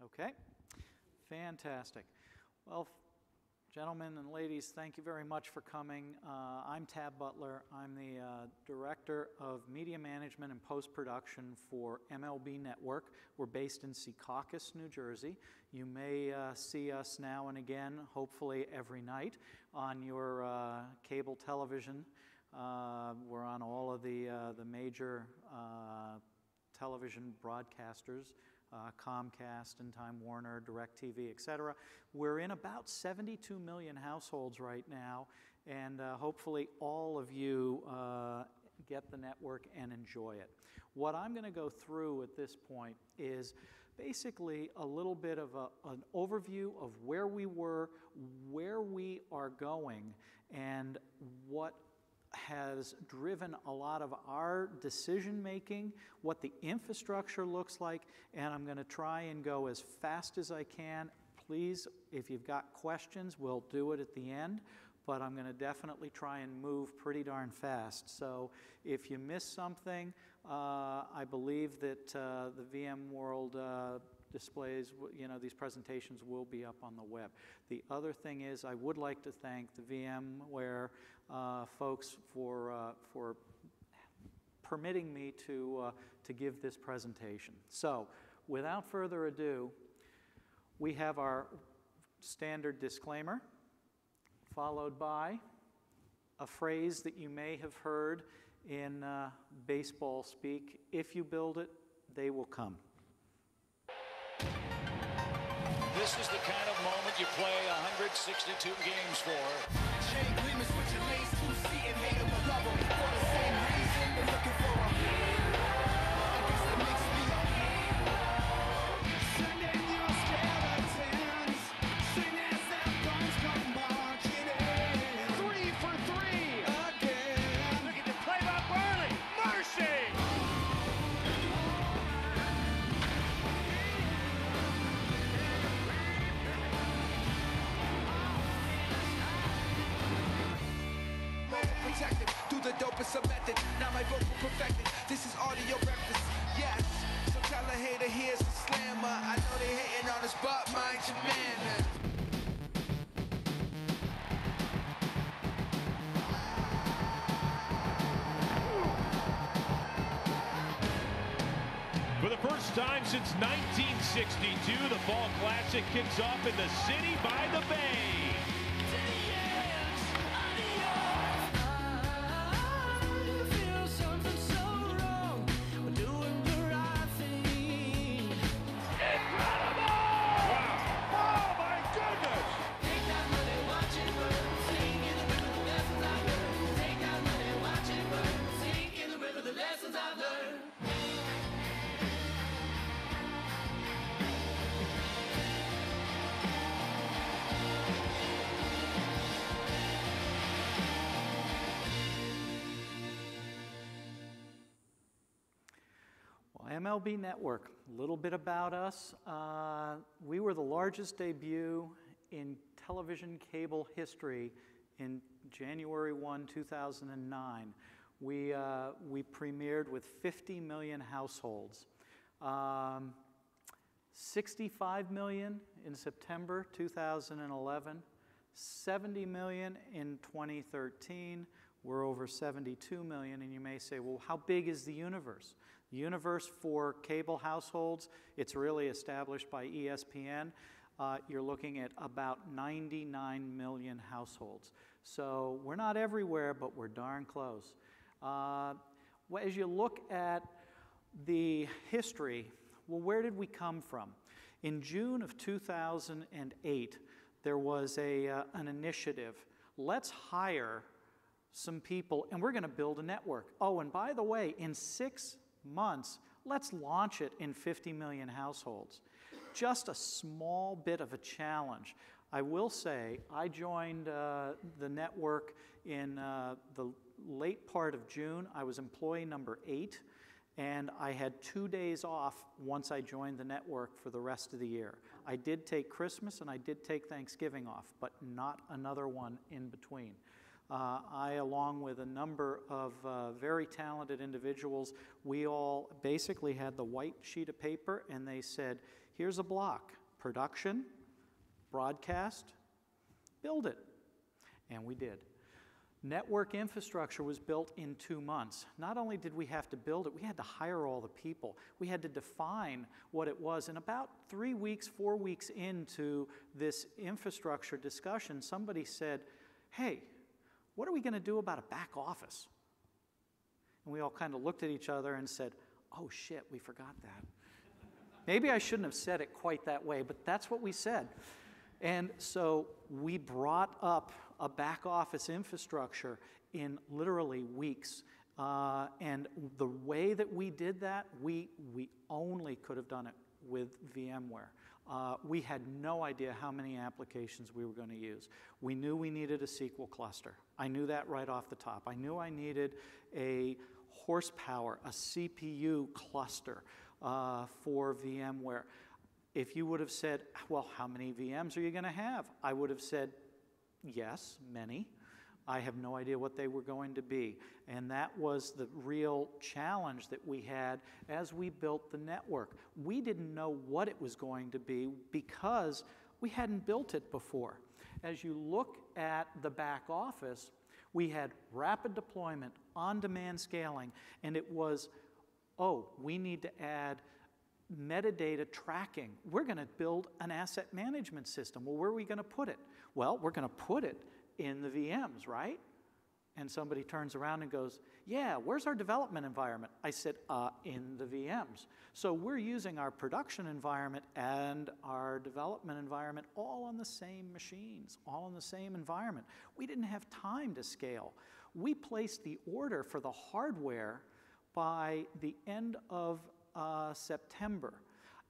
Okay, fantastic. Well, gentlemen and ladies, thank you very much for coming. I'm Tab Butler. I'm the Director of Media Management and Post-Production for MLB Network. We're based in Secaucus, New Jersey. You may see us now and again, hopefully every night, on your cable television. We're on all of the major television broadcasters, Comcast and Time Warner, DirecTV, etc. We're in about 72 million households right now, and hopefully all of you get the network and enjoy it. What I'm going to go through at this point is basically a little bit of an overview of where we were, where we are going, and what has driven a lot of our decision making, what the infrastructure looks like, and I'm going to try and go as fast as I can. Please, if you've got questions, we'll do it at the end, but I'm going to definitely try and move pretty darn fast. So if you miss something, I believe that the VMworld displays, you know, these presentations will be up on the web. The other thing is, I would like to thank the VMware folks for permitting me to give this presentation. So, without further ado, we have our standard disclaimer, followed by a phrase that you may have heard in baseball speak: if you build it, they will come. This is the kind of moment you play 162 games for. Chain agreements with your lanes, 2C and hate them or love them. For the same reason, they're looking for a I guess that makes me a send in your skeletons, sing as their guns come marching in. 3 for 3 again. Look at the play by Burley. Mercy! Through the dopest of method, now my vocal perfected. This is audio breakfast, yes. So tell a hater here's the slammer. I know they hating on us, but mind your manners. For the first time since 1962, the Fall Classic kicks off in the city by the bay. MLB Network, a little bit about us. We were the largest debut in television cable history in January 1, 2009. We premiered with 50 million households. 65 million in September 2011, 70 million in 2013. We're over 72 million, and you may say, well, how big is the universe? The universe for cable households, it's really established by ESPN. You're looking at about 99 million households. So we're not everywhere, but we're darn close. As you look at the history, well, where did we come from? In June of 2008, there was an initiative. Let's hire some people, and we're going to build a network. Oh, and by the way, in 6 months, let's launch it in 50 million households. Just a small bit of a challenge. I will say, I joined the network in the late part of June. I was employee number 8, and I had 2 days off once I joined the network for the rest of the year. I did take Christmas and I did take Thanksgiving off, but not another one in between. I, along with a number of very talented individuals, we all basically had the white sheet of paper, and they said, here's a block, production, broadcast, build it. And we did. Network infrastructure was built in 2 months. Not only did we have to build it, we had to hire all the people. We had to define what it was. And about 3 weeks, 4 weeks into this infrastructure discussion, somebody said, hey, what are we going to do about a back office? And we all kind of looked at each other and said, oh shit, we forgot that. Maybe I shouldn't have said it quite that way, but that's what we said. And so we brought up a back office infrastructure in literally weeks. And the way that we did that, we only could have done it with VMware. We had no idea how many applications we were going to use. We knew we needed a SQL cluster. I knew that right off the top. I knew I needed a horsepower, a CPU cluster for VMware. If you would have said, well, how many VMs are you going to have? I would have said, yes, many. I have no idea what they were going to be. And that was the real challenge that we had as we built the network. We didn't know what it was going to be because we hadn't built it before. As you look at the back office, we had rapid deployment, on-demand scaling, and it was, oh, we need to add metadata tracking. We're going to build an asset management system. Well, where are we going to put it? Well, we're going to put it in the VMs, right? And somebody turns around and goes, yeah, where's our development environment? I said, in the VMs. So we're using our production environment and our development environment all on the same machines, all in the same environment. We didn't have time to scale. We placed the order for the hardware by the end of September.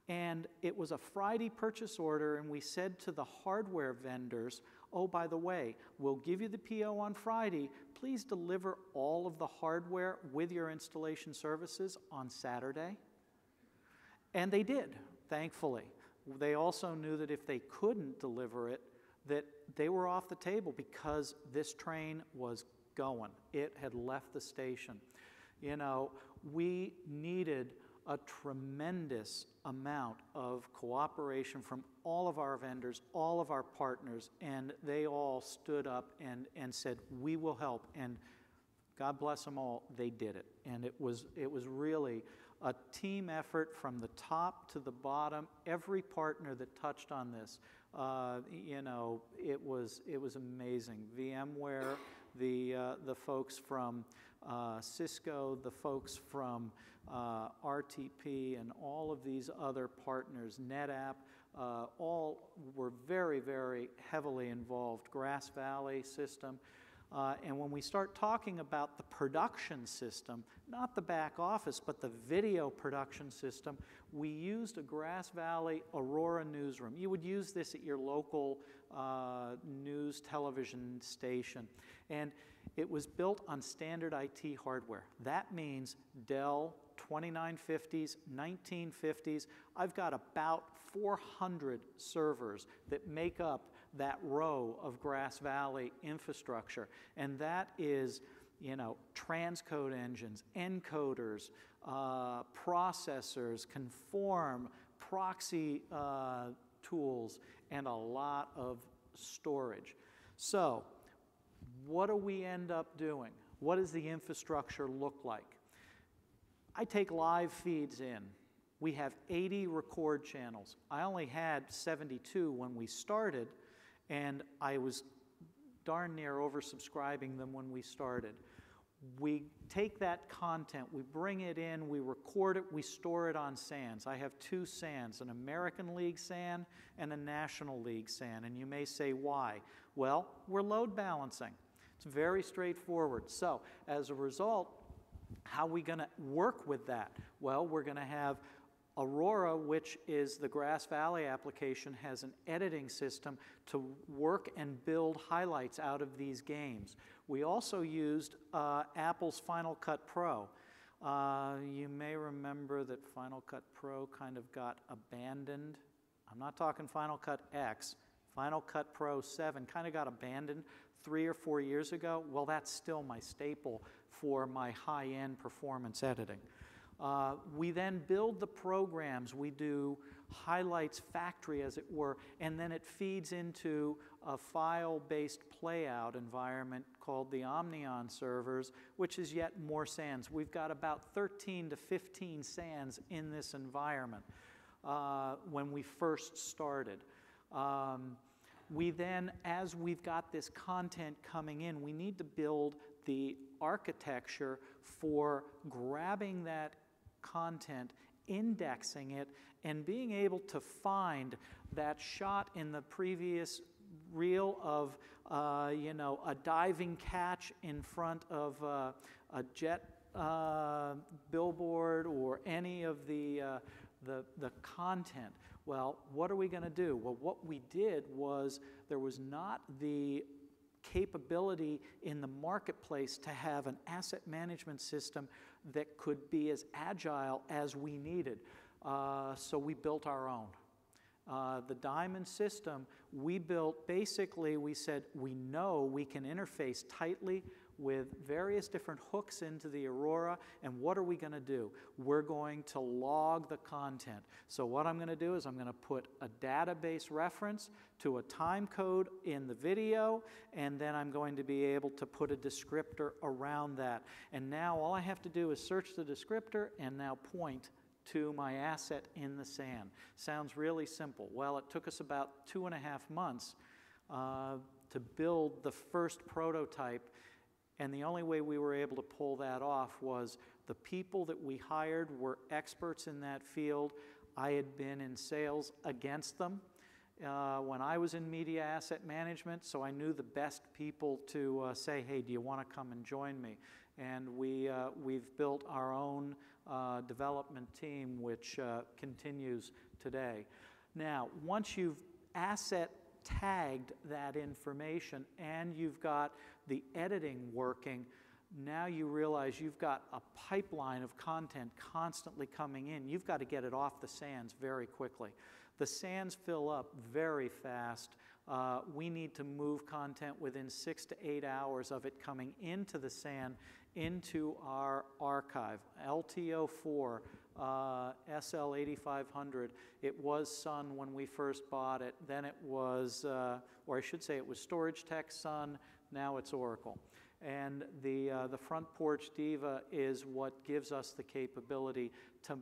And it was a Friday purchase order, and we said to the hardware vendors, oh, by the way, we'll give you the PO on Friday. Please deliver all of the hardware with your installation services on Saturday. And they did, thankfully. They also knew that if they couldn't deliver it, that they were off the table because this train was going. It had left the station. You know, we needed a tremendous amount of cooperation from all of our vendors, all of our partners, and they all stood up and said, we will help. And God bless them all, they did it. And it was really a team effort from the top to the bottom. Every partner that touched on this, you know, it was amazing. VMware, the folks from Cisco, the folks from RTP, and all of these other partners, NetApp, all were very, very heavily involved. Grass Valley system. And when we start talking about the production system, not the back office, but the video production system, we used a Grass Valley Aurora newsroom. You would use this at your local news television station. And it was built on standard IT hardware. That means Dell 2950s, 1950s. I've got about 400 servers that make up that row of Grass Valley infrastructure. And that is, you know, transcode engines, encoders, processors, conform, proxy tools, and a lot of storage. So, what do we end up doing? What does the infrastructure look like? I take live feeds in. We have 80 record channels. I only had 72 when we started, and I was darn near oversubscribing them when we started. We take that content, we bring it in, we record it, we store it on SANs. I have 2 SANs, an American League SAN and a National League SAN. And you may say, why? Well, we're load balancing. It's very straightforward. So, as a result, how are we going to work with that? Well, we're going to have Aurora, which is the Grass Valley application, has an editing system to work and build highlights out of these games. We also used Apple's Final Cut Pro. You may remember that Final Cut Pro kind of got abandoned. I'm not talking Final Cut X, Final Cut Pro 7 kind of got abandoned 3 or 4 years ago. Well, that's still my staple for my high-end performance editing. We then build the programs. We do highlights factory, as it were, and then it feeds into a file-based playout environment called the Omnion servers, which is yet more SANs. We've got about 13 to 15 SANs in this environment when we first started. We then, as we've got this content coming in, we need to build the architecture for grabbing that content, indexing it, and being able to find that shot in the previous reel of, a diving catch in front of a jet billboard or any of the content. Well, what are we going to do? Well, what we did was there was not the capability in the marketplace to have an asset management system that could be as agile as we needed. So we built our own. The Diamond system we built, basically we said we know we can interface tightly with various different hooks into the Aurora, and what are we going to do? We're going to log the content. So what I'm going to do is I'm going to put a database reference to a time code in the video, and then I'm going to be able to put a descriptor around that. And now all I have to do is search the descriptor and now point to my asset in the SAN. Sounds really simple. Well, it took us about 2.5 months to build the first prototype. And the only way we were able to pull that off was the people that we hired were experts in that field. I had been in sales against them when I was in media asset management, so I knew the best people to say, hey, do you want to come and join me? And we've built our own development team, which continues today. Now, once you've asset tagged that information and you've got the editing working, now you realize you've got a pipeline of content constantly coming in. You've got to get it off the SANs very quickly. The SANs fill up very fast. We need to move content within 6 to 8 hours of it coming into the SAN into our archive. LTO4, SL8500, it was Sun when we first bought it, then it was, or I should say it was Storage Tech Sun, now it's Oracle. And the Front Porch Diva is what gives us the capability to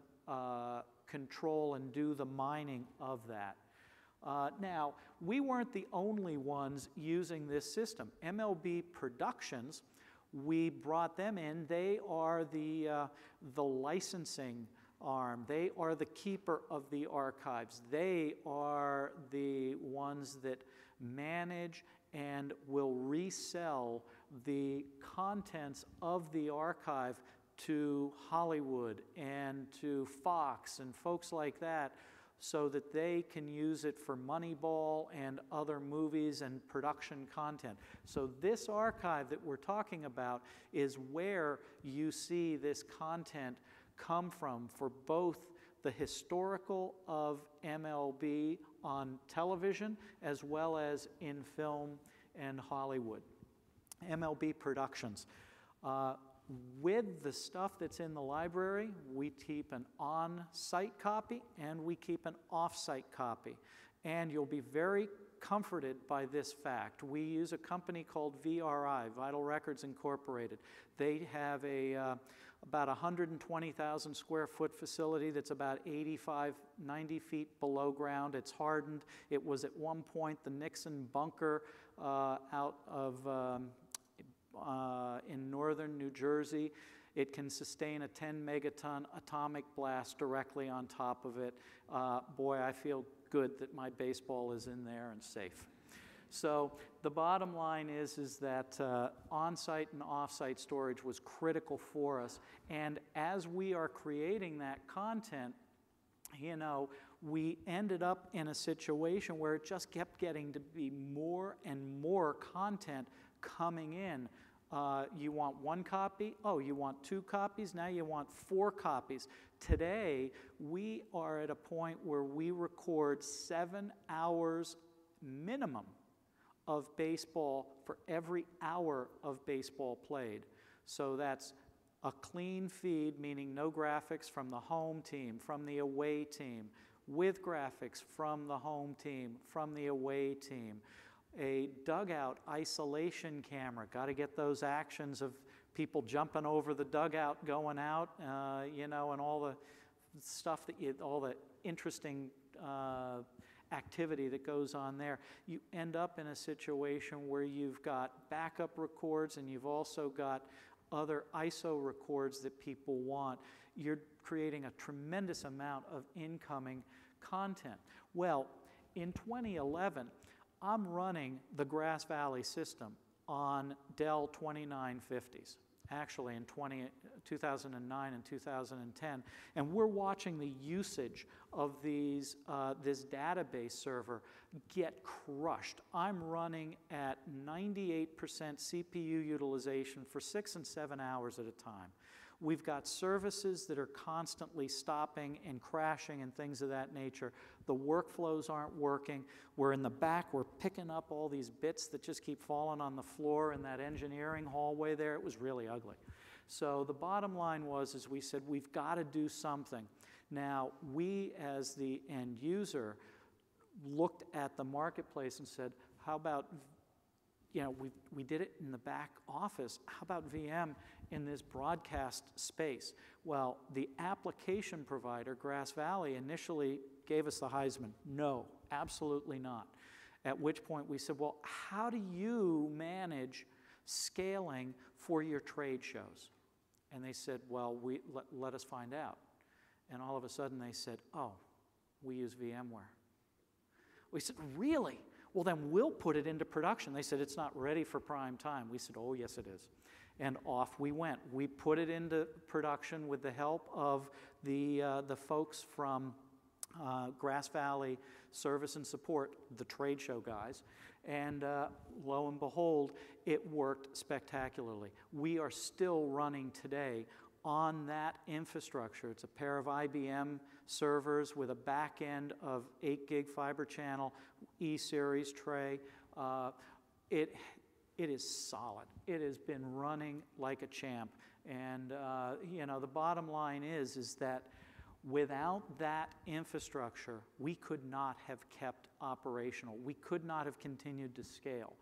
control and do the mining of that. Now, we weren't the only ones using this system. MLB Productions, we brought them in. They are the licensing arm. They are the keeper of the archives. They are the ones that manage and will resell the contents of the archive to Hollywood and to Fox and folks like that, so that they can use it for Moneyball and other movies and production content. So this archive that we're talking about is where you see this content come from for both the historical of MLB on television as well as in film and Hollywood. MLB Productions. With the stuff that's in the library, we keep an on-site copy and we keep an off-site copy. And you'll be very comforted by this fact. We use a company called VRI, Vital Records Incorporated. They have about 120,000 square foot facility that's about 85, 90 feet below ground. It's hardened. It was at one point the Nixon bunker out of in northern New Jersey. It can sustain a 10 megaton atomic blast directly on top of it. Boy, I feel good that my baseball is in there and safe. So the bottom line is that on-site and off-site storage was critical for us. And as we are creating that content, you know, we ended up in a situation where it just kept getting to be more and more content coming in. You want one copy? Oh, you want 2 copies? Now you want 4 copies. Today, we are at a point where we record 7 hours minimum of baseball for every hour of baseball played. So that's a clean feed, meaning no graphics from the home team, from the away team, with graphics from the home team, from the away team. A dugout isolation camera, got to get those actions of people jumping over the dugout, going out, you know, and all the stuff all the interesting activity that goes on there. You end up in a situation where you've got backup records and you've also got other ISO records that people want. You're creating a tremendous amount of incoming content. Well, in 2011, I'm running the Grass Valley system on Dell 2950s, actually in 2009 and 2010, and we're watching the usage of these, this database server get crushed. I'm running at 98% CPU utilization for 6 and 7 hours at a time. We've got services that are constantly stopping and crashing and things of that nature. The workflows aren't working. We're in the back, we're picking up all these bits that just keep falling on the floor in that engineering hallway there. It was really ugly. So the bottom line was, is we said, we've got to do something. Now, we as the end user looked at the marketplace and said, how about, you know, we did it in the back office. How about VM in this broadcast space? Well, the application provider, Grass Valley, initially gave us the Heisman. No, absolutely not. At which point we said, well, how do you manage scaling for your trade shows? And they said, well, let us find out. And all of a sudden they said, oh, we use VMware. We said, really? Well, then we'll put it into production. They said, it's not ready for prime time. We said, oh, yes, it is. And off we went. We put it into production with the help of the folks from Grass Valley Service and Support, the trade show guys. And lo and behold, it worked spectacularly. We are still running today on that infrastructure. It's a pair of IBM servers with a back end of 8 gig fiber channel E-series tray. It is solid. It has been running like a champ. And you know, the bottom line is that without that infrastructure, we could not have kept operational. We could not have continued to scale.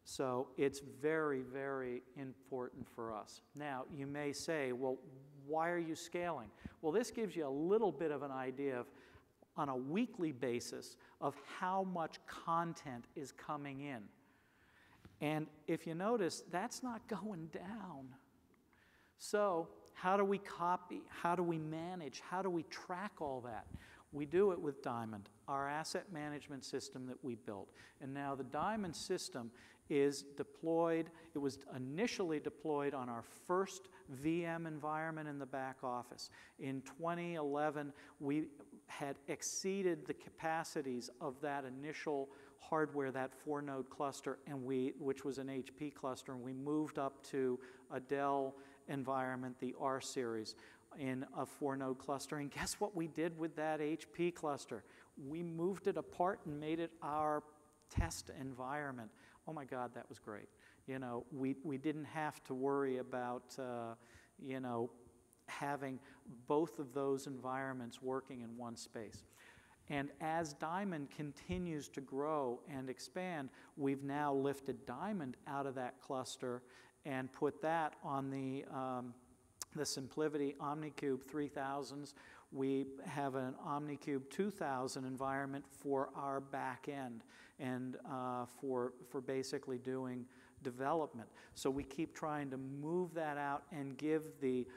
So it's very, very important for us. Now, you may say, well, why are you scaling? Well, this gives you a little bit of an idea of, on a weekly basis, of how much content is coming in. And if you notice, that's not going down. So how do we copy? How do we manage? How do we track all that? We do it with Diamond, our asset management system that we built. And now the Diamond system is deployed. It was initially deployed on our first VM environment in the back office. In 2011, we had exceeded the capacities of that initial hardware, that 4-node cluster, and which was an HP cluster, and we moved up to a Dell environment, the R series, in a 4-node cluster. And guess what we did with that HP cluster? We moved it apart and made it our test environment. Oh my God, that was great. You know, we didn't have to worry about, you know, having both of those environments working in one space. And as Diamond continues to grow and expand, we've now lifted Diamond out of that cluster and put that on the SimpliVity OmniCube 3000s. We have an OmniCube 2000 environment for our back end and for basically doing development. So we keep trying to move that out and give the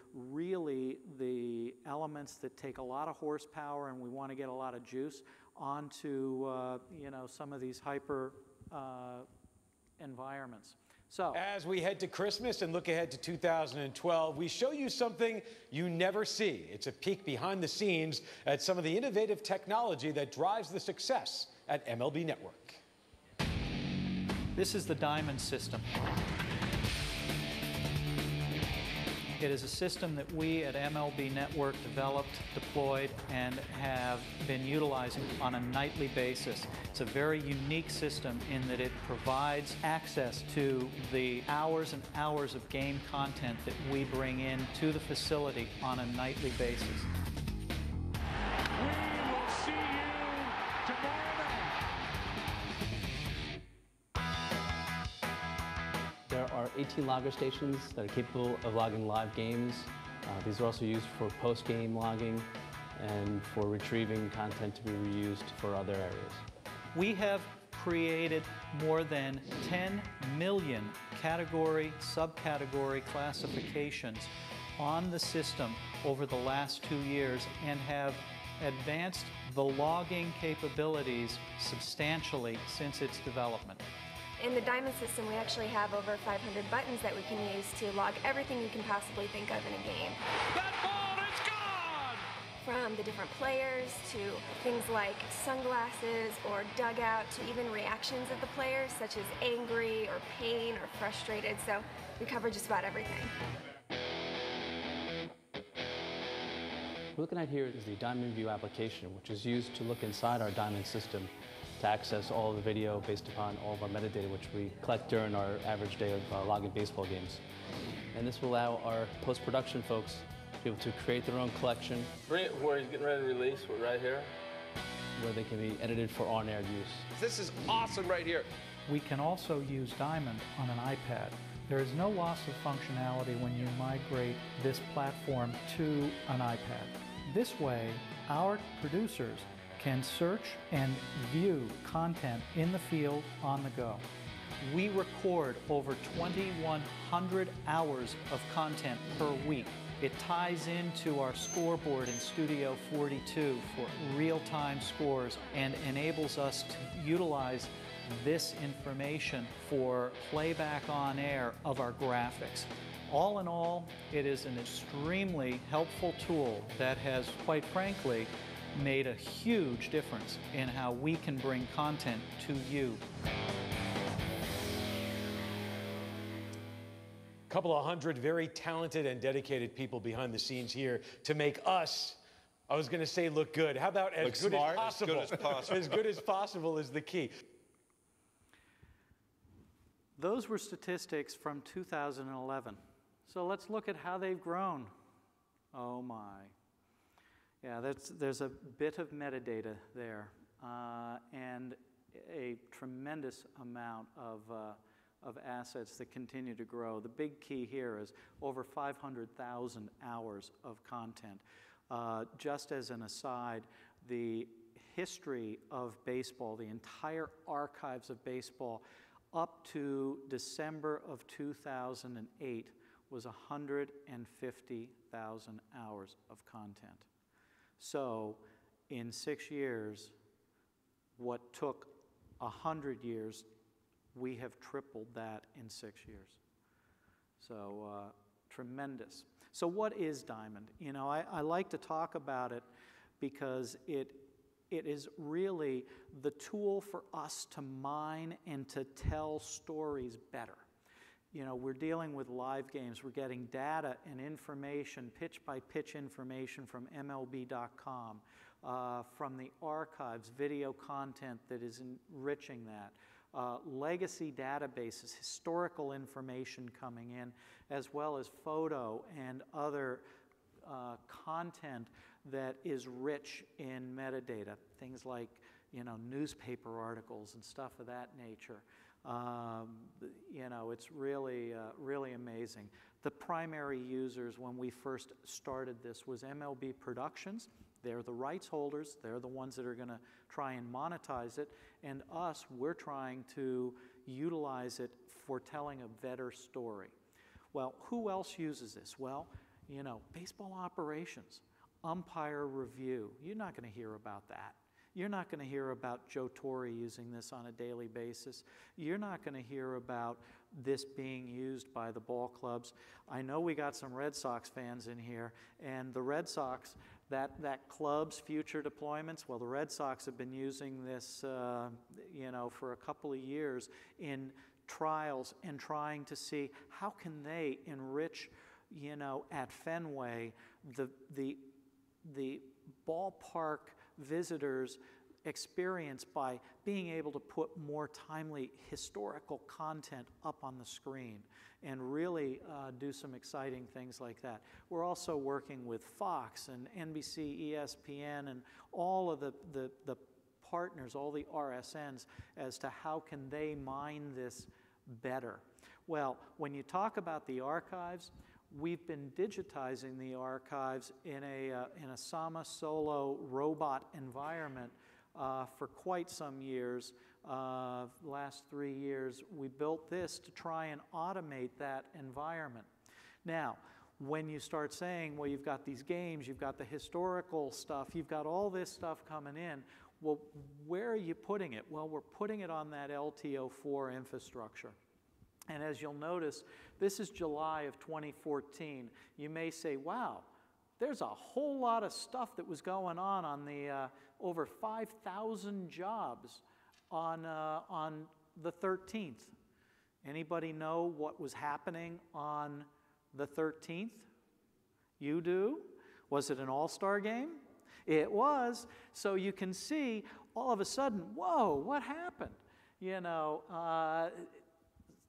elements that take a lot of horsepower and we want to get a lot of juice onto you know, some of these hyper environments. So, as we head to Christmas and look ahead to 2012, we show you something you never see. It's a peek behind the scenes at some of the innovative technology that drives the success at MLB Network. this is the Diamond system. It is a system that we at MLB Network developed, deployed, and have been utilizing on a nightly basis. It's a very unique system in that it provides access to the hours and hours of game content that we bring in to the facility on a nightly basis. We will see you tomorrow night. There are 18 logger stations that are capable of logging live games. These are also used for post-game logging and for retrieving content to be reused for other areas. We have created more than 10 million category, subcategory classifications on the system over the last 2 years and have advanced the logging capabilities substantially since its development. In the Diamond system, we actually have over 500 buttons that we can use to log everything you can possibly think of in a game. That ball is gone! From the different players to things like sunglasses or dugout to even reactions of the players, such as angry or pain or frustrated. So we cover just about everything. What we're looking at here is the Diamond View application, which is used to look inside our Diamond system to access all of the video based upon all of our metadata, which we collect during our average day of logging baseball games. And this will allow our post-production folks to be able to create their own collection. Where he's getting ready to release, we're right here. Where they can be edited for on-air use. This is awesome right here. We can also use Diamond on an iPad. There is no loss of functionality when you migrate this platform to an iPad. This way, our producers can search and view content in the field on the go. We record over 2,100 hours of content per week. It ties into our scoreboard in Studio 42 for real-time scores and enables us to utilize this information for playback on air of our graphics. All in all, it is an extremely helpful tool that has, quite frankly, made a huge difference in how we can bring content to you. A couple of hundred very talented and dedicated people behind the scenes here to make us, I was going to say look good. How about as good as possible? As good as possible. As good as possible is the key. Those were statistics from 2011. So let's look at how they've grown. Oh my. Yeah, there's a bit of metadata there and a tremendous amount of assets that continue to grow. The big key here is over 500,000 hours of content. Just as an aside, the history of baseball, the entire archives of baseball, up to December of 2008 was 150,000 hours of content. So in 6 years, what took 100 years, we have tripled that in 6 years. So tremendous. So what is Diamond? You know, I like to talk about it because it is really the tool for us to mine and to tell stories better. You know, we're dealing with live games. We're getting data and information, pitch-by-pitch information from MLB.com, from the archives, video content that is enriching that, legacy databases, historical information coming in, as well as photo and other content that is rich in metadata, things like, you know, newspaper articles and stuff of that nature. You know, it's really, really amazing. The primary users when we first started this was MLB Productions. They're the rights holders. They're the ones that are going to try and monetize it. And us, we're trying to utilize it for telling a better story. Well, who else uses this? Well, you know, baseball operations, umpire review. You're not going to hear about that. You're not going to hear about Joe Torre using this on a daily basis. You're not going to hear about this being used by the ball clubs. I know we got some Red Sox fans in here, and the Red Sox, that club's future deployments, well, the Red Sox have been using this, you know, for a couple of years in trials and trying to see how can they enrich you know, at Fenway, the ballpark visitors experience by being able to put more timely historical content up on the screen and really do some exciting things like that. We're also working with Fox and NBC, ESPN, and all of the partners, all the RSNs, as to how can they mine this better. Well, when you talk about the archives, we've been digitizing the archives in a Sama Solo robot environment for quite some years. Last 3 years, we built this to try and automate that environment. Now, when you start saying, well, you've got these games, you've got the historical stuff, you've got all this stuff coming in, well, where are you putting it? Well, we're putting it on that LTO4 infrastructure. And as you'll notice, this is July of 2014. You may say, wow, there's a whole lot of stuff that was going on the over 5,000 jobs on the 13th. Anybody know what was happening on the 13th? You do? Was it an all-star game? It was. So you can see all of a sudden, whoa, what happened? You know,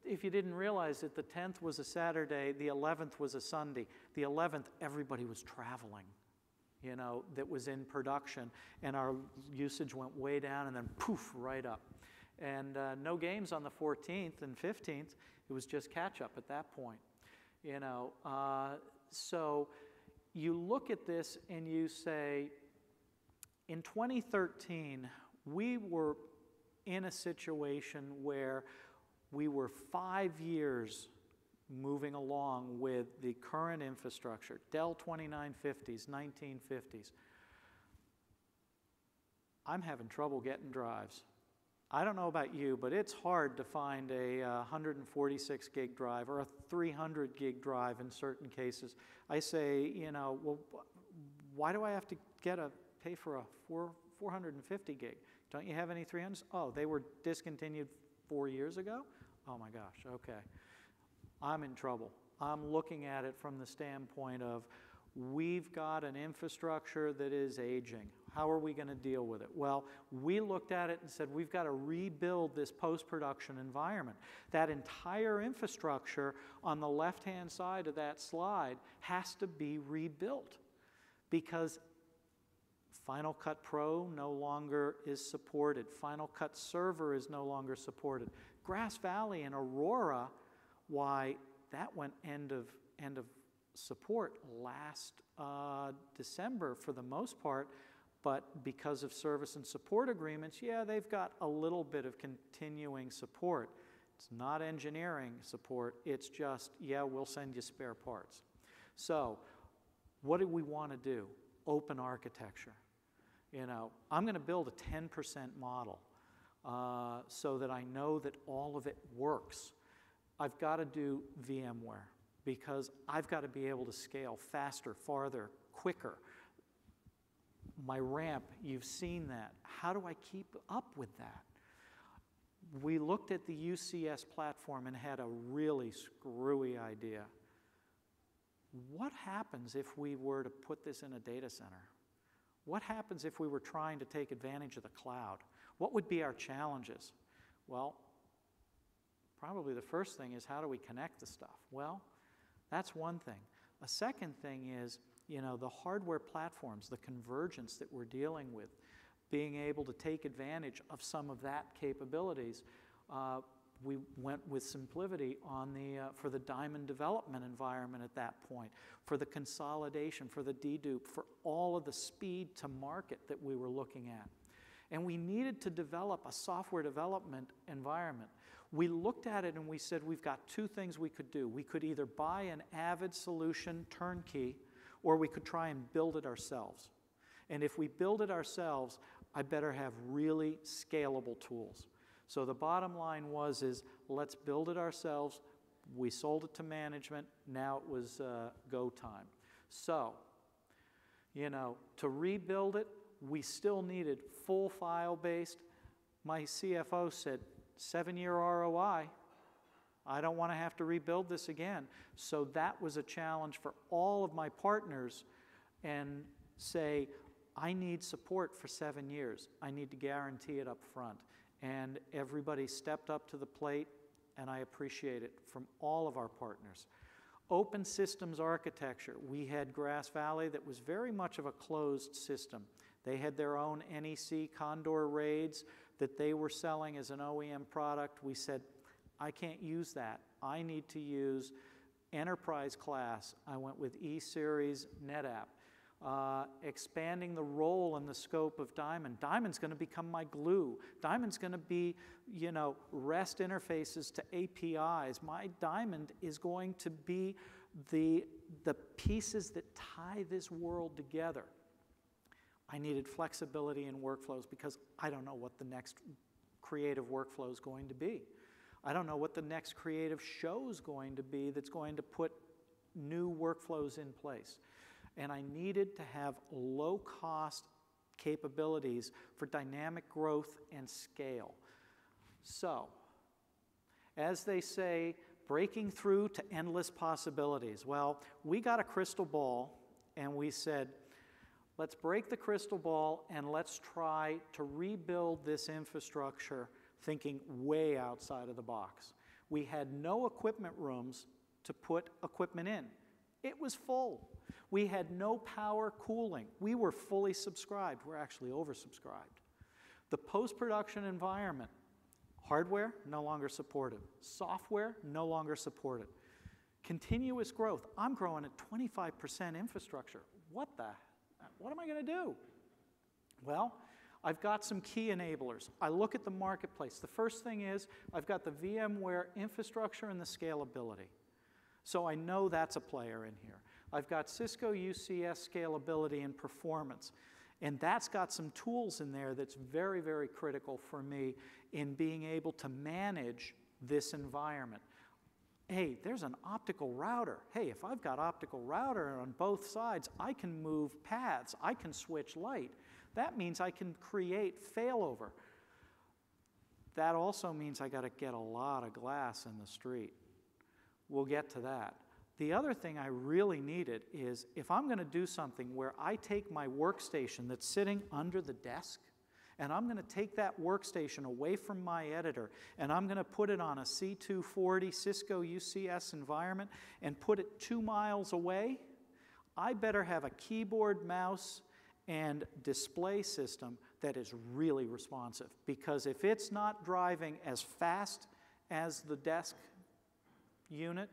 if you didn't realize it, the 10th was a Saturday, the 11th was a Sunday. The 11th, everybody was traveling, you know, that was in production, and our usage went way down and then poof, right up. And no games on the 14th and 15th. It was just catch-up at that point, you know. So you look at this and you say, in 2013, we were in a situation where we were 5 years moving along with the current infrastructure, Dell 2950s, 1950s. I'm having trouble getting drives. I don't know about you, but it's hard to find a 146 gig drive or a 300 gig drive in certain cases. I say, you know, well, why do I have to pay for a 450 gig? Don't you have any 300s? Oh, they were discontinued 4 years ago? Oh my gosh, okay. I'm in trouble. I'm looking at it from the standpoint of we've got an infrastructure that is aging. How are we going to deal with it? Well, we looked at it and said we've got to rebuild this post-production environment. That entire infrastructure on the left-hand side of that slide has to be rebuilt because Final Cut Pro no longer is supported. Final Cut Server is no longer supported. Grass Valley and Aurora, why, that went end of support last December for the most part, but because of service and support agreements, yeah, they've got a little bit of continuing support. It's not engineering support, it's just, yeah, we'll send you spare parts. So, what do we want to do? Open architecture. You know, I'm going to build a 10% model so that I know that all of it works. I've got to do VMware because I've got to be able to scale faster, farther, quicker. My ramp, you've seen that. How do I keep up with that? We looked at the UCS platform and had a really screwy idea. What happens if we were to put this in a data center? What happens if we were trying to take advantage of the cloud? What would be our challenges? Well, probably the first thing is how do we connect the stuff? Well, that's one thing. A second thing is, you know, the hardware platforms, the convergence that we're dealing with, being able to take advantage of some of that capabilities. We went with SimpliVity on for the Diamond development environment at that point, for the consolidation, for the dedupe, for all of the speed to market that we were looking at. And we needed to develop a software development environment. We looked at it and we said we've got two things we could do. We could either buy an Avid solution turnkey, or we could try and build it ourselves. And if we build it ourselves, I better have really scalable tools. So the bottom line is let's build it ourselves. We sold it to management. Now it was go time. So, you know, to rebuild it, we still needed full file-based. My CFO said, 7-year ROI. I don't want to have to rebuild this again. So that was a challenge for all of my partners, and say, I need support for 7 years. I need to guarantee it up front. And everybody stepped up to the plate, and I appreciate it from all of our partners. Open systems architecture. We had Grass Valley that was very much of a closed system. They had their own NEC Condor raids that they were selling as an OEM product. We said, I can't use that. I need to use enterprise class. I went with E-Series NetApp. Expanding the role and the scope of Diamond. Diamond's going to become my glue. Diamond's going to be, you know, REST interfaces to APIs. My Diamond is going to be the pieces that tie this world together. I needed flexibility in workflows because I don't know what the next creative workflow is going to be. I don't know what the next creative show is going to be that's going to put new workflows in place. And I needed to have low-cost capabilities for dynamic growth and scale. So, as they say, breaking through to endless possibilities. Well, we got a crystal ball, and we said, let's break the crystal ball, and let's try to rebuild this infrastructure thinking way outside of the box. We had no equipment rooms to put equipment in. It was full. We had no power cooling. We were fully subscribed. We're actually oversubscribed. The post-production environment, hardware, no longer supported. Software, no longer supported. Continuous growth. I'm growing at 25% infrastructure. What am I going to do? Well, I've got some key enablers. I look at the marketplace. The first thing is I've got the VMware infrastructure and the scalability. So I know that's a player in here. I've got Cisco UCS scalability and performance. And that's got some tools in there that's very, very critical for me in being able to manage this environment. Hey, there's an optical router. Hey, if I've got optical router on both sides, I can move paths. I can switch light. That means I can create failover. That also means I got to get a lot of glass in the street. We'll get to that. The other thing I really needed is if I'm going to do something where I take my workstation that's sitting under the desk, and I'm going to take that workstation away from my editor, and I'm going to put it on a C240 Cisco UCS environment and put it 2 miles away, I better have a keyboard, mouse, and display system that is really responsive. Because if it's not driving as fast as the desk unit,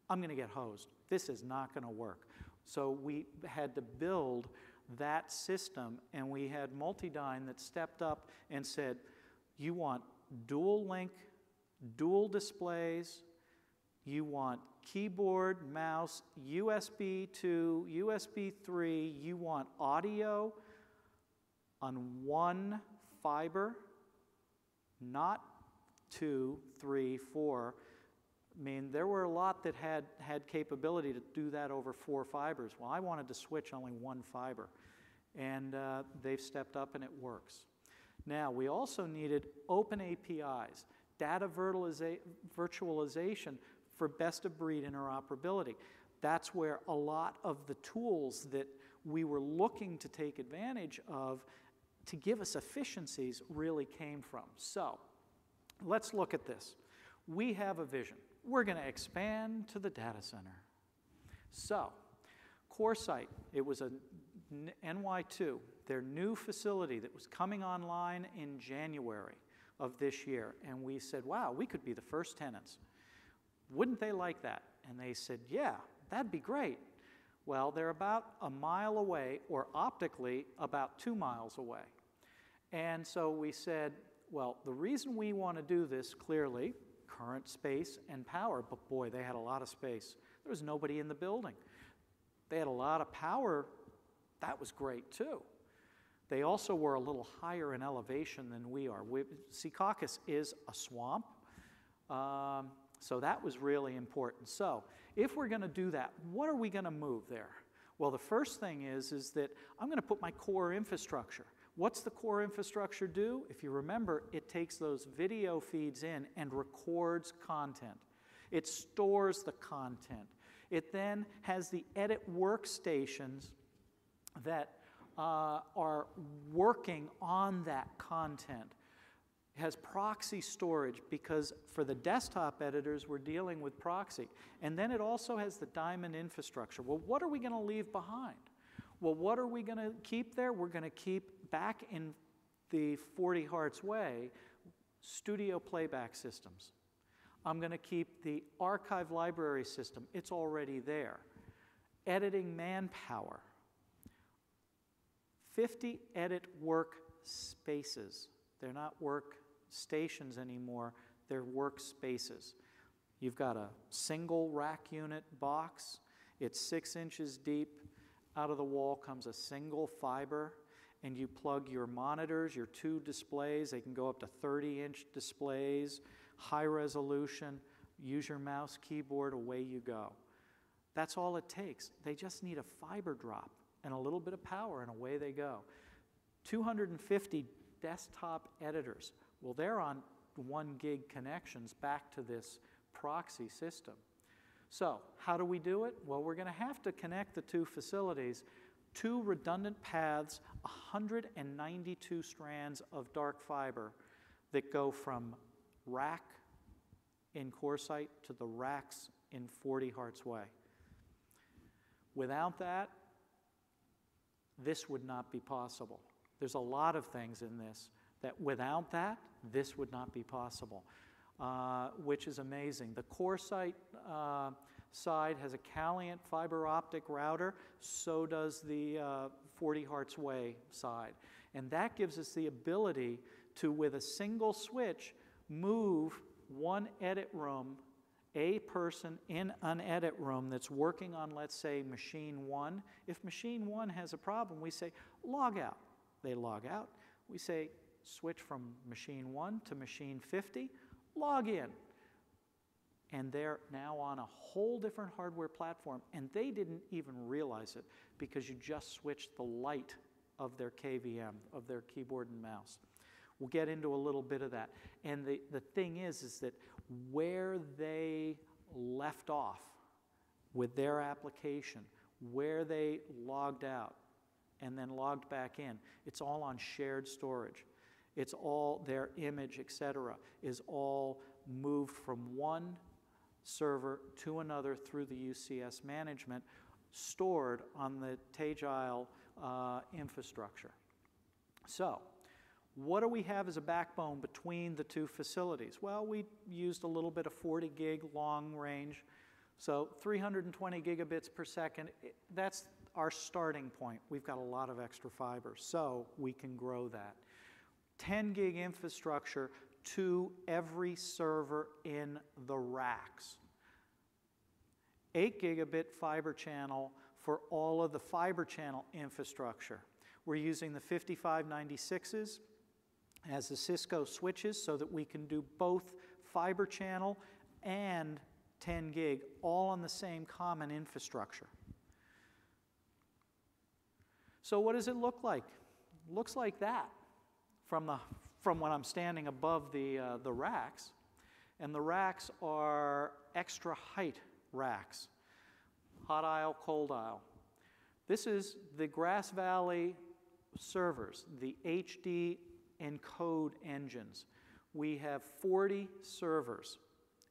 I'm going to get hosed. This is not going to work. So we had to build that system, and we had Multidyne that stepped up and said, you want dual link, dual displays, you want keyboard, mouse, USB 2, USB 3, you want audio on 1 fiber, not 2, 3, 4. I mean, there were a lot that had capability to do that over 4 fibers. Well, I wanted to switch only 1 fiber. And they've stepped up, and it works. Now, we also needed open APIs, data virtualization for best-of-breed interoperability. That's where a lot of the tools that we were looking to take advantage of to give us efficiencies really came from. So, let's look at this. We have a vision. We're going to expand to the data center. So, CoreSite, it was a NY2, their new facility that was coming online in January of this year. And we said, wow, we could be the first tenants. Wouldn't they like that? And they said, yeah, that'd be great. Well, they're about a mile away, or optically about 2 miles away. And so we said, well, the reason we want to do this, clearly, current space and power, but boy, they had a lot of space. There was nobody in the building. They had a lot of power. That was great, too. They also were a little higher in elevation than we are. Secaucus is a swamp, so that was really important. So if we're going to do that, what are we going to move there? Well, the first thing is that I'm going to put my core infrastructure. What's the core infrastructure do? If you remember, it takes those video feeds in and records content. It stores the content. It then has the edit workstations that are working on that content. It has proxy storage because for the desktop editors, we're dealing with proxy. And then it also has the Diamond infrastructure. Well, what are we going to leave behind? Well, what are we going to keep there? We're going to keep back in the 40 Hertz way studio playback systems. I'm going to keep the archive library system. It's already there. Editing manpower. 50 edit workspaces. They're not workstations anymore. They're workspaces. You've got a single rack unit box. It's 6 inches deep. Out of the wall comes a single fiber, and you plug your monitors, your 2 displays. They can go up to 30-inch displays, high resolution. Use your mouse, keyboard, away you go. That's all it takes. They just need a fiber drop and a little bit of power, and away they go. 250 desktop editors. Well, they're on 1 gig connections back to this proxy system. So how do we do it? Well, we're going to have to connect the 2 facilities, 2 redundant paths, 192 strands of dark fiber that go from rack in CoreSite to the racks in 40 Hertz way. Without that, this would not be possible. There's a lot of things in this that without that, this would not be possible. Which is amazing. The CoreSite side has a Caliant fiber optic router, so does the 40 Hertz way side. And that gives us the ability to, with a single switch, move 1 edit room, a person in an edit room that's working on, let's say, machine 1. If machine 1 has a problem, we say, log out. They log out. We say, switch from machine 1 to machine 50. Log in. And they're now on a whole different hardware platform, and they didn't even realize it because you just switched the light of their KVM, of their keyboard and mouse. We'll get into a little bit of that. And the thing is that where they left off with their application, where they logged out and then logged back in, it's all on shared storage. It's all their image, etc., is all moved from one server to another through the UCS management, stored on the Tagile infrastructure. So, what do we have as a backbone between the 2 facilities? Well, we used a little bit of 40 gig long range, so 320 gigabits per second. That's our starting point. We've got a lot of extra fiber, so we can grow that. 10 gig infrastructure to every server in the racks. 8 gigabit fiber channel for all of the fiber channel infrastructure. We're using the 5596s as the Cisco switches so that we can do both fiber channel and 10 gig all on the same common infrastructure. So what does it look like? It looks like that from when I'm standing above the racks. And the racks are extra height racks, hot aisle, cold aisle. This is the Grass Valley servers, the HD encode engines. We have 40 servers.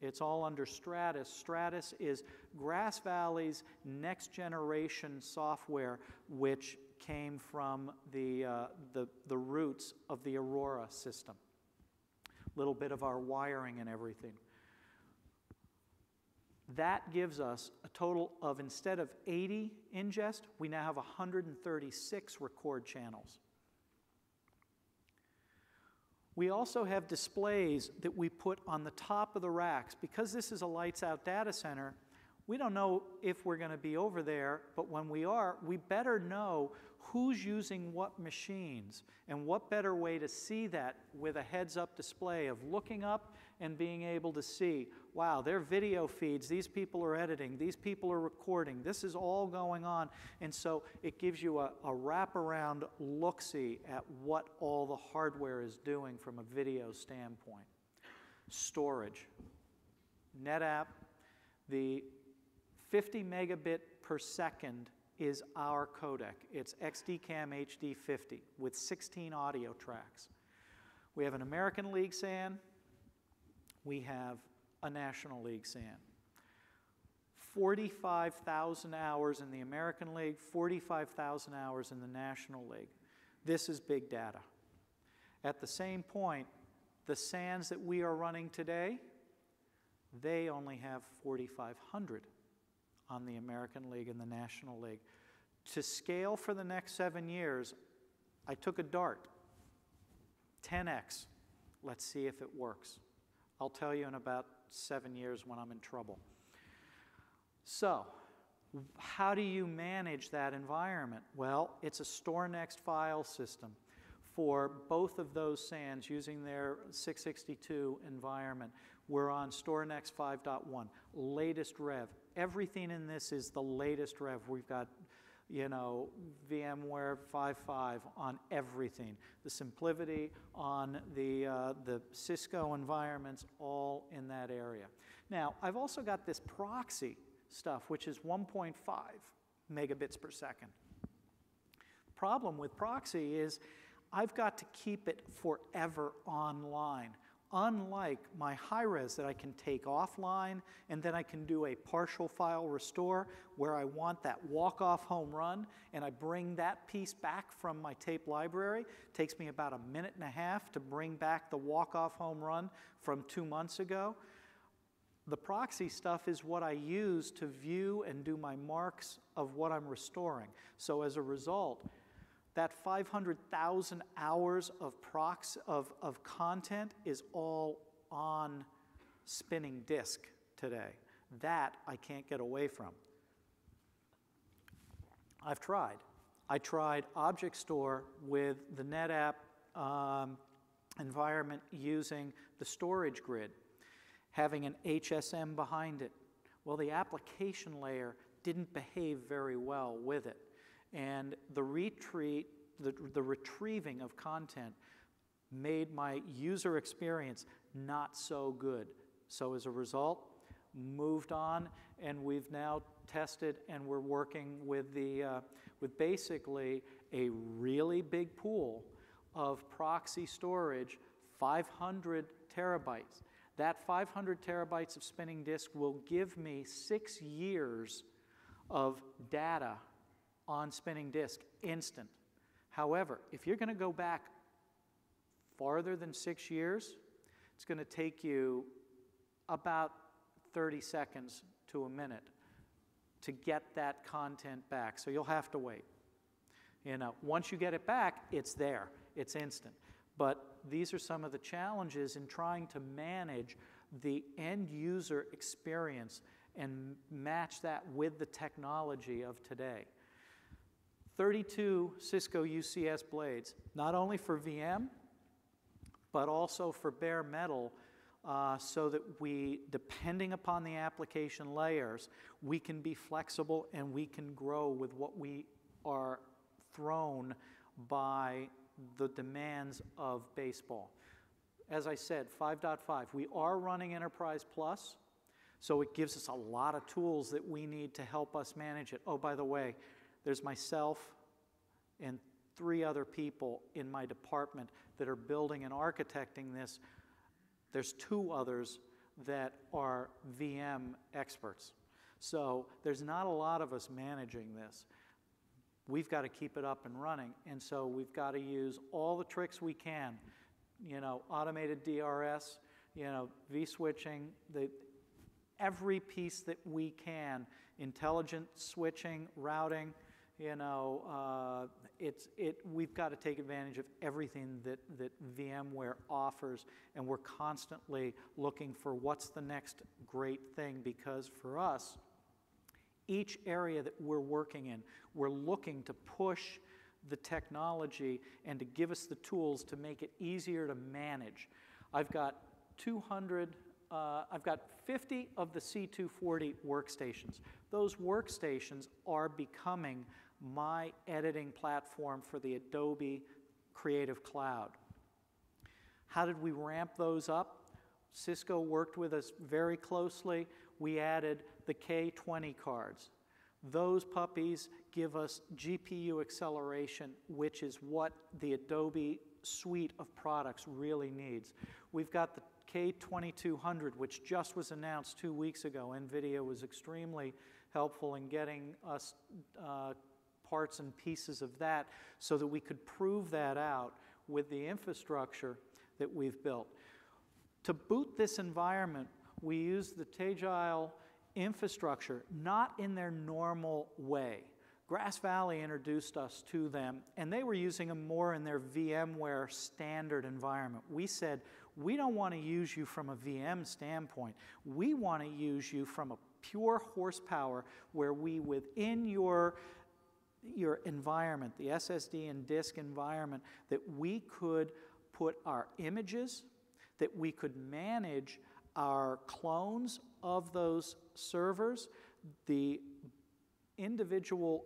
It's all under Stratus. Stratus is Grass Valley's next generation software, which came from the roots of the Aurora system. A little bit of our wiring and everything. That gives us a total of, instead of 80 ingest, we now have 136 record channels. We also have displays that we put on the top of the racks. Because this is a lights out data center, we don't know if we're going to be over there, but when we are, we better know who's using what machines, and what better way to see that with a heads-up display of looking up and being able to see, wow, their video feeds, these people are editing, these people are recording, this is all going on. And so it gives you a wraparound look-see at what all the hardware is doing from a video standpoint. Storage. NetApp The 50 megabit per second is our codec. It's XDCAM HD50 with 16 audio tracks. We have an American League SAN. We have a National League SAN. 45,000 hours in the American League, 45,000 hours in the National League. This is big data. At the same point, the SANs that we are running today, they only have 4,500 on the American League and the National League. To scale for the next 7 years, I took a dart, 10x. Let's see if it works. I'll tell you in about 7 years when I'm in trouble. So, how do you manage that environment? Well, it's a store next file system for both of those SANs using their 662 environment. We're on store next 5.1, latest rev. Everything in this is the latest rev. We've got, you know, VMware 5.5 on everything. The SimpliVity on the Cisco environments, all in that area. Now, I've also got this proxy stuff, which is 1.5 megabits per second. Problem with proxy is I've got to keep it forever online. Unlike my high-res that I can take offline and then I can do a partial file restore where I want that walk-off home run and I bring that piece back from my tape library. It takes me about 1.5 minutes to bring back the walk-off home run from 2 months ago. The proxy stuff is what I use to view and do my marks of what I'm restoring. So as a result, that 500,000 hours of content is all on spinning disk today. That I can't get away from. I've tried. I tried Object Store with the NetApp environment using the storage grid, having an HSM behind it. Well, the application layer didn't behave very well with it. And the retrieving of content made my user experience not so good. So as a result, moved on, and we've now tested and we're working with with basically a really big pool of proxy storage, 500 terabytes. That 500 terabytes of spinning disk will give me 6 years of data on spinning disk, instant. However, if you're going to go back farther than 6 years, it's going to take you about 30 seconds to a minute to get that content back. So you'll have to wait. You know, once you get it back, it's there. It's instant. But these are some of the challenges in trying to manage the end user experience and match that with the technology of today. 32 Cisco UCS blades, not only for VM, but also for bare metal, so that we, depending upon the application layers, we can be flexible and we can grow with what we are thrown by the demands of baseball. As I said, 5.5, we are running Enterprise Plus, so it gives us a lot of tools that we need to help us manage it. Oh, by the way, there's myself and 3 other people in my department that are building and architecting this. There's 2 others that are VM experts. So there's not a lot of us managing this. We've got to keep it up and running, and so we've got to use all the tricks we can. You know, automated DRS, you know, vSwitching, every piece that we can, intelligent switching, routing, you know, we've got to take advantage of everything that VMware offers, and we're constantly looking for what's the next great thing, because for us, each area that we're working in, we're looking to push the technology and to give us the tools to make it easier to manage. I've got 50 of the C240 workstations. Those workstations are becoming my editing platform for the Adobe Creative Cloud. How did we ramp those up? Cisco worked with us very closely. we added the K20 cards. Those puppies give us GPU acceleration, which is what the Adobe suite of products really needs. We've got the K2200, which just was announced 2 weeks ago. NVIDIA was extremely helpful in getting us parts and pieces of that so that we could prove that out with the infrastructure that we've built. To boot this environment, we use the Tagile infrastructure, not in their normal way. Grass Valley introduced us to them, and they were using them more in their VMware standard environment. We said, we don't want to use you from a VM standpoint. We want to use you from a pure horsepower where we, within your environment, the SSD and disk environment, that we could put our images, that we could manage our clones of those servers, the individual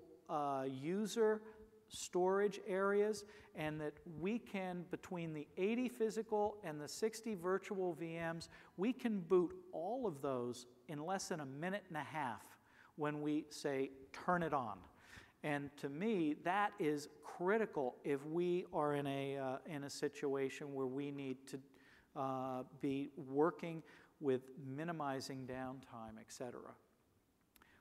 user storage areas, and that we can, between the 80 physical and the 60 virtual VMs, we can boot all of those in less than a minute and a half when we say, turn it on. And to me, that is critical if we are in a situation where we need to be working with minimizing downtime, etc.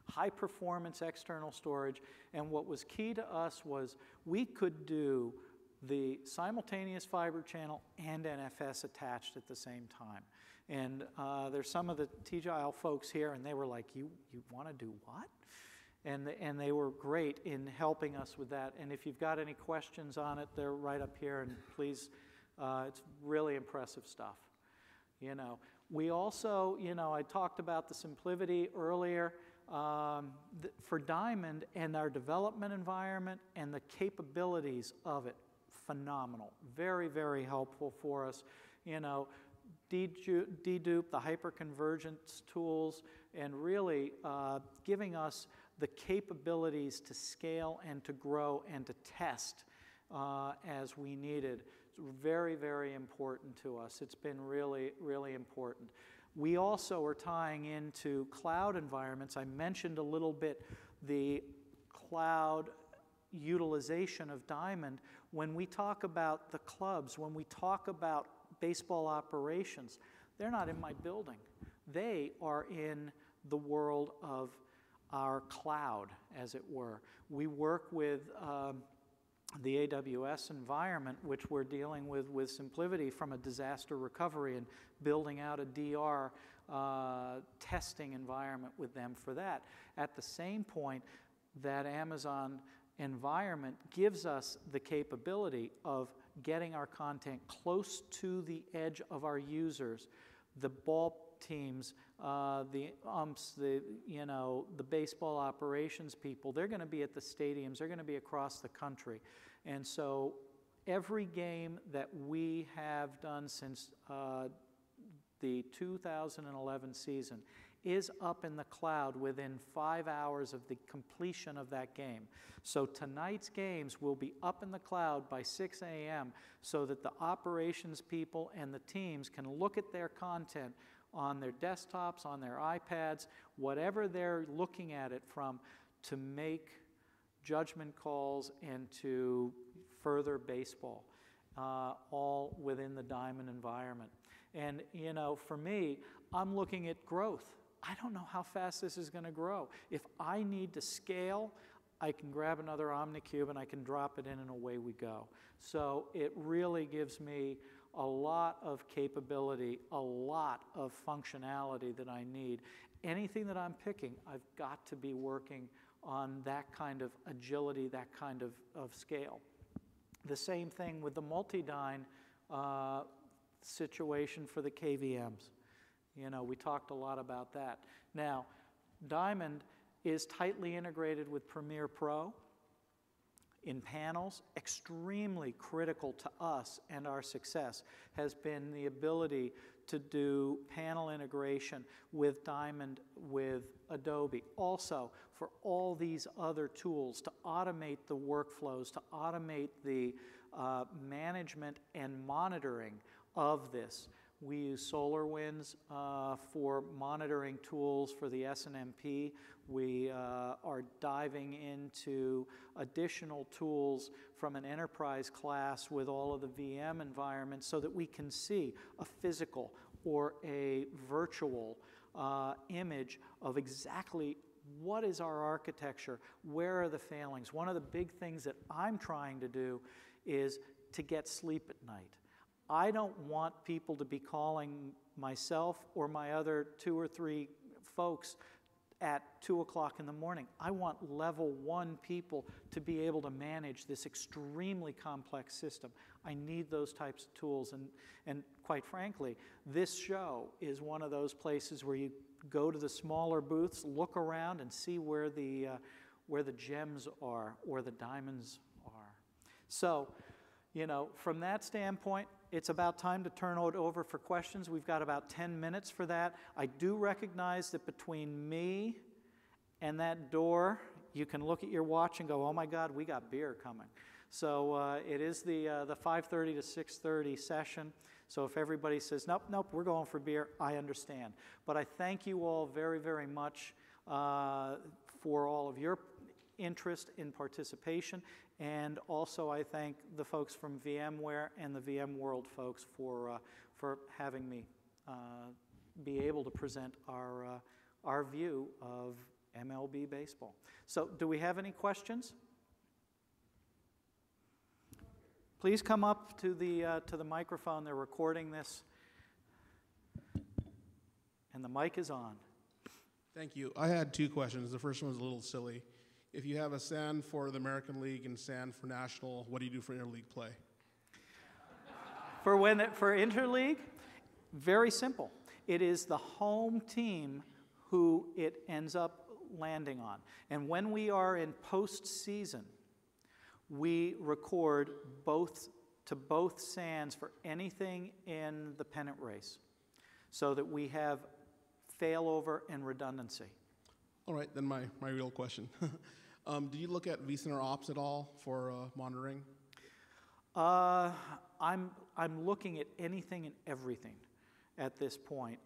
High performance external storage, and what was key to us was we could do the simultaneous fiber channel and NFS attached at the same time. And there's some of the Tagile folks here, and they were like, you want to do what? And they were great in helping us with that. And if you've got any questions on it, they're right up here, and please, it's really impressive stuff. You know, we also, you know, I talked about the SimpliVity earlier. For Diamond and our development environment and the capabilities of it, phenomenal. Very, very helpful for us. You know, dedupe, the hyperconvergence tools, and really giving us the capabilities to scale and to grow and to test as we needed. It's very, very important to us. It's been really, really important. We also are tying into cloud environments. I mentioned a little bit the cloud utilization of Diamond. When we talk about the clubs, when we talk about baseball operations, they're not in my building. They are in the world of our cloud, as it were. We work with the AWS environment, which we're dealing with SimpliVity from a disaster recovery and building out a DR testing environment with them for that. At the same point, that Amazon environment gives us the capability of getting our content close to the edge of our users, the ball teams, the umps, the baseball operations people. They're going to be at the stadiums. They're going to be across the country. And so every game that we have done since the 2011 season is up in the cloud within 5 hours of the completion of that game. So tonight's games will be up in the cloud by 6 a.m. so that the operations people and the teams can look at their content on their desktops, on their iPads, whatever they're looking at it from, to make judgment calls and to further baseball, all within the Diamond environment. And, you know, for me, I'm looking at growth. I don't know how fast this is going to grow. If I need to scale, I can grab another OmniCube and I can drop it in and away we go. So it really gives me a lot of capability, a lot of functionality that I need. Anything that I'm picking, I've got to be working on that kind of agility, that kind of scale. The same thing with the multi-dyne situation for the KVMs. You know, we talked a lot about that. Now, Diamond is tightly integrated with Premiere Pro in panels. Extremely critical to us and our success has been the ability to do panel integration with Diamond, with Adobe. Also, for all these other tools to automate the workflows, to automate the management and monitoring of this. We use SolarWinds for monitoring tools for the SNMP. We are diving into additional tools from an enterprise class with all of the VM environments so that we can see a physical or a virtual image of exactly what is our architecture, where are the failings. One of the big things that I'm trying to do is to get sleep at night. I don't want people to be calling myself or my other 2 or 3 folks at 2 o'clock in the morning. I want level 1 people to be able to manage this extremely complex system. I need those types of tools, and quite frankly, this show is one of those places where you go to the smaller booths, look around, and see where the gems are or the diamonds are. So, you know, from that standpoint, it's about time to turn it over for questions. We've got about 10 minutes for that. I do recognize that between me and that door, you can look at your watch and go, oh my God, we got beer coming. So it is the 5:30 to 6:30 session. So if everybody says, nope, nope, we're going for beer, I understand. But I thank you all very, very much for all of your interest in participation. And also I thank the folks from VMware and the VMworld folks for having me be able to present our view of MLB baseball. So do we have any questions? Please come up to the microphone. They're recording this. And the mic is on. Thank you. I had 2 questions. The first one was a little silly. If you have a SAN for the American League and SAN for National, what do you do for interleague play? For interleague, very simple. It is the home team who it ends up landing on. And when we are in postseason, we record to both SANs for anything in the pennant race so that we have failover and redundancy. All right, then my real question. Do you look at vCenter Ops at all for monitoring? I'm looking at anything and everything at this point.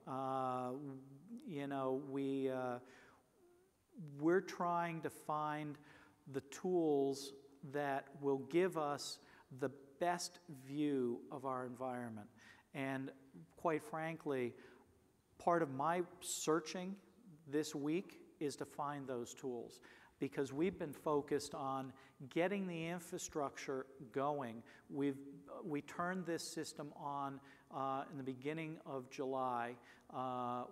You know, we're trying to find the tools that will give us the best view of our environment. And quite frankly, part of my searching this week is to find those tools, because we've been focused on getting the infrastructure going. We turned this system on in the beginning of July.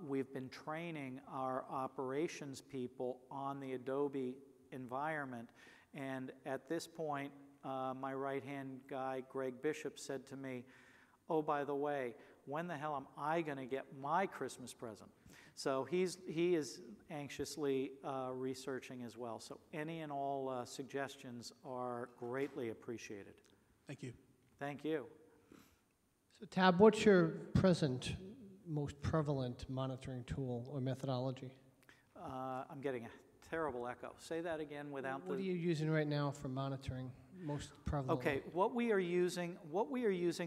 We've been training our operations people on the Adobe environment. And at this point, my right-hand guy, Greg Bishop, said to me, oh, by the way, when the hell am I going to get my Christmas present? So he is anxiously researching as well. So any and all suggestions are greatly appreciated. Thank you. Thank you. So Tab, what's your present most prevalent monitoring tool or methodology? I'm getting a terrible echo. Say that again without What are you using right now for monitoring most prevalent? Okay, what we are using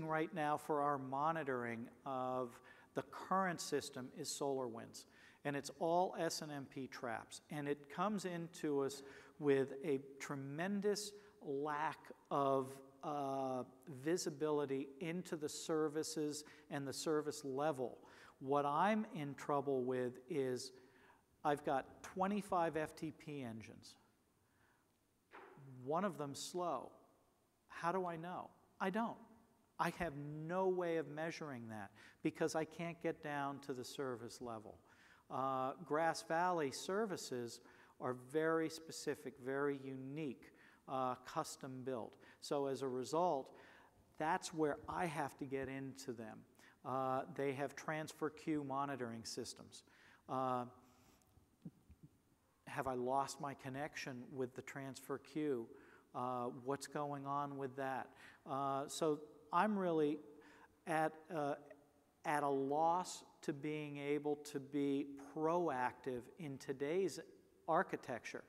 right now for our monitoring of the current system is SolarWinds, and it's all SNMP traps, and it comes into us with a tremendous lack of visibility into the services and the service level. What I'm in trouble with is I've got 25 FTP engines. One of them slow. How do I know? I don't. I have no way of measuring that because I can't get down to the service level. Grass Valley services are very specific, very unique, custom built. So as a result, that's where I have to get into them. They have transfer queue monitoring systems. Have I lost my connection with the transfer queue? What's going on with that? So I'm really at a loss to being able to be proactive in today's architecture.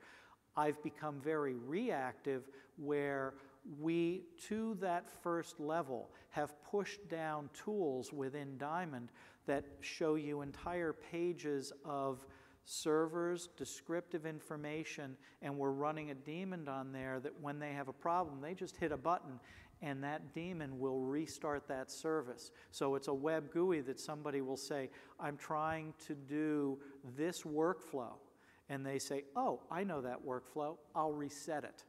I've become very reactive where we, to that first level, have pushed down tools within Diamond that show you entire pages of servers, descriptive information, and we're running a daemon on there that when they have a problem, they just hit a button and that daemon will restart that service. So it's a web GUI that somebody will say, I'm trying to do this workflow. And they say, oh, I know that workflow, I'll reset it.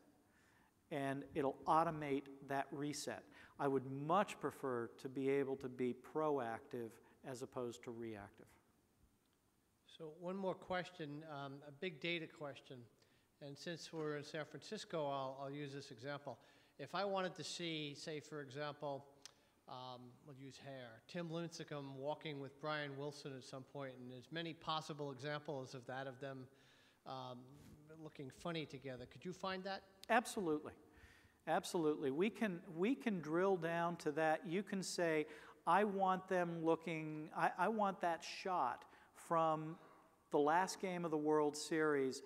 And it'll automate that reset. I would much prefer to be able to be proactive as opposed to reactive. So one more question, a big data question. And since we're in San Francisco, I'll use this example. If I wanted to see, say, for example, we'll use hair, Tim Lincecum walking with Brian Wilson at some point, and there's many possible examples of that, of them looking funny together. Could you find that? Absolutely. Absolutely. We can drill down to that. You can say, I want them looking, I want that shot from the last game of the World Series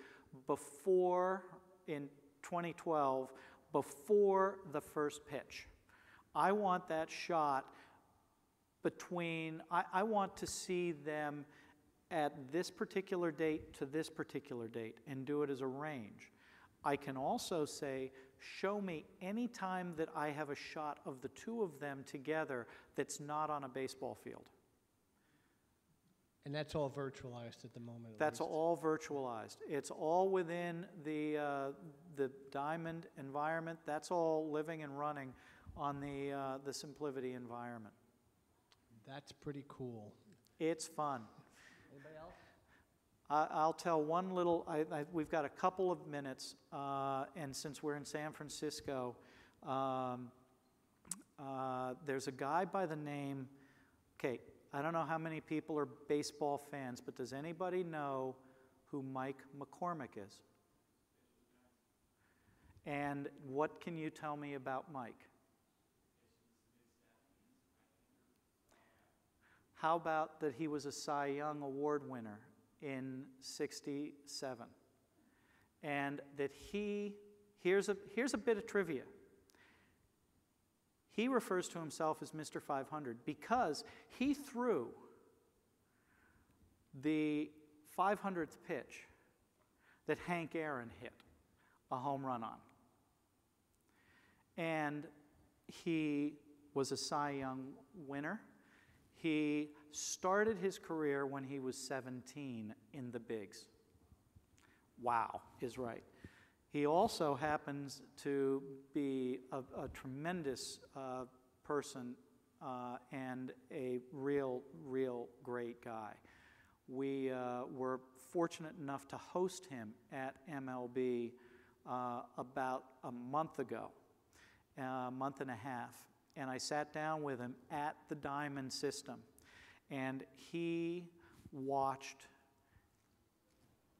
before, in 2012, before the first pitch. I want that shot between, I want to see them at this particular date to this particular date and do it as a range. I can also say, show me any time that I have a shot of the two of them together that's not on a baseball field. And that's all virtualized at the moment? That's all virtualized. It's all within the Diamond environment. That's all living and running on the SimpliVity environment. That's pretty cool. It's fun. Anybody else? I'll tell one little, we've got a couple of minutes, and since we're in San Francisco, there's a guy by the name, okay, I don't know how many people are baseball fans, but does anybody know who Mike McCormick is? And what can you tell me about Mike? How about that he was a Cy Young Award winner in '67? And that here's a bit of trivia. He refers to himself as Mr. 500 because he threw the 500th pitch that Hank Aaron hit a home run on. And he was a Cy Young winner. He started his career when he was 17 in the bigs. Wow is right. He also happens to be a tremendous person and a real great guy. We were fortunate enough to host him at MLB about a month ago, a month and a half. And I sat down with him at the Diamond system, and he watched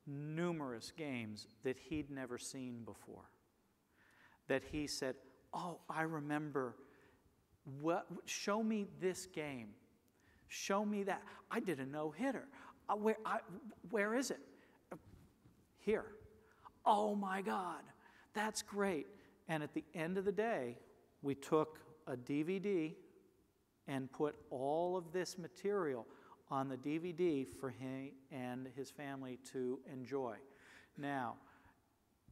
numerous games that he'd never seen before. That he said, oh, I remember, show me this game. Show me that. I did a no-hitter. Where is it? Here. Oh my God, that's great. And at the end of the day, we took a DVD and put all of this material on the DVD for him and his family to enjoy. Now,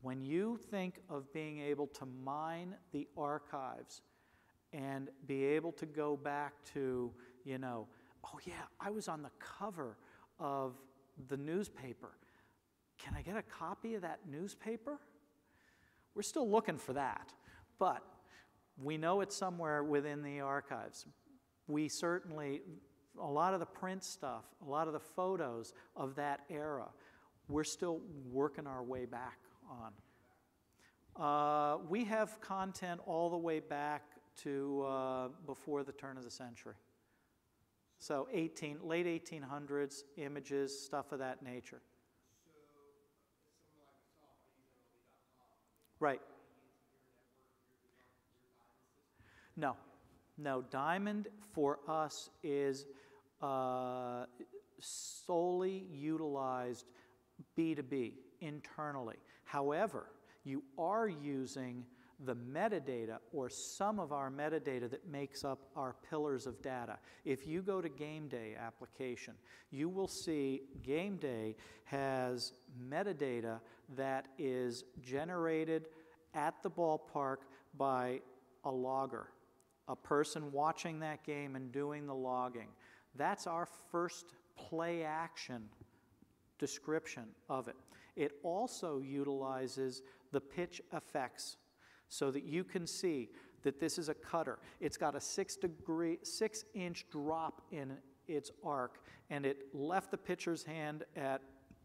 when you think of being able to mine the archives and be able to go back to, oh yeah, I was on the cover of the newspaper. Can I get a copy of that newspaper? We're still looking for that, but we know it's somewhere within the archives. We certainly, a lot of the print stuff, a lot of the photos of that era, we're still working our way back on. We have content all the way back to before the turn of the century. So late 1800s, images, stuff of that nature. So, someone like myself, I use MLB.com. Right. Your No, Diamond for us is solely utilized B2B internally. However, you are using the metadata, or some of our metadata that makes up our pillars of data. If you go to Game Day application, you will see Game Day has metadata that is generated at the ballpark by a logger, a person watching that game and doing the logging. That's our first play action description of it. It also utilizes the pitch effects so that you can see that this is a cutter. It's got a 6-inch drop in its arc, and it left the pitcher's hand at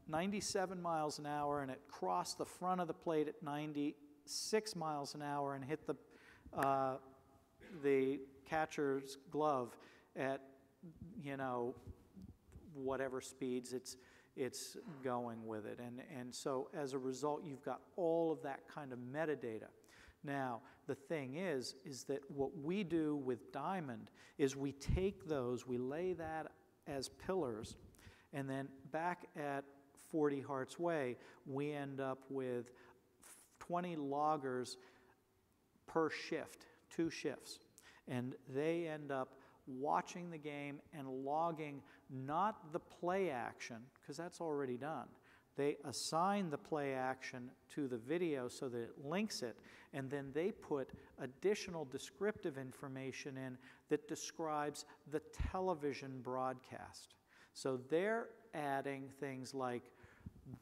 97 miles an hour, and it crossed the front of the plate at 96 miles an hour and hit the catcher's glove at, you know, whatever speeds it's going with it. And so as a result, you've got all of that kind of metadata. Now, the thing is that what we do with Diamond is we take those, we lay that as pillars, and then back at 40 Hart's Way, we end up with 20 loggers per shift, 2 shifts. And they end up watching the game and logging not the play action, because that's already done. They assign the play action to the video so that it links it, and then they put additional descriptive information in that describes the television broadcast. So they're adding things like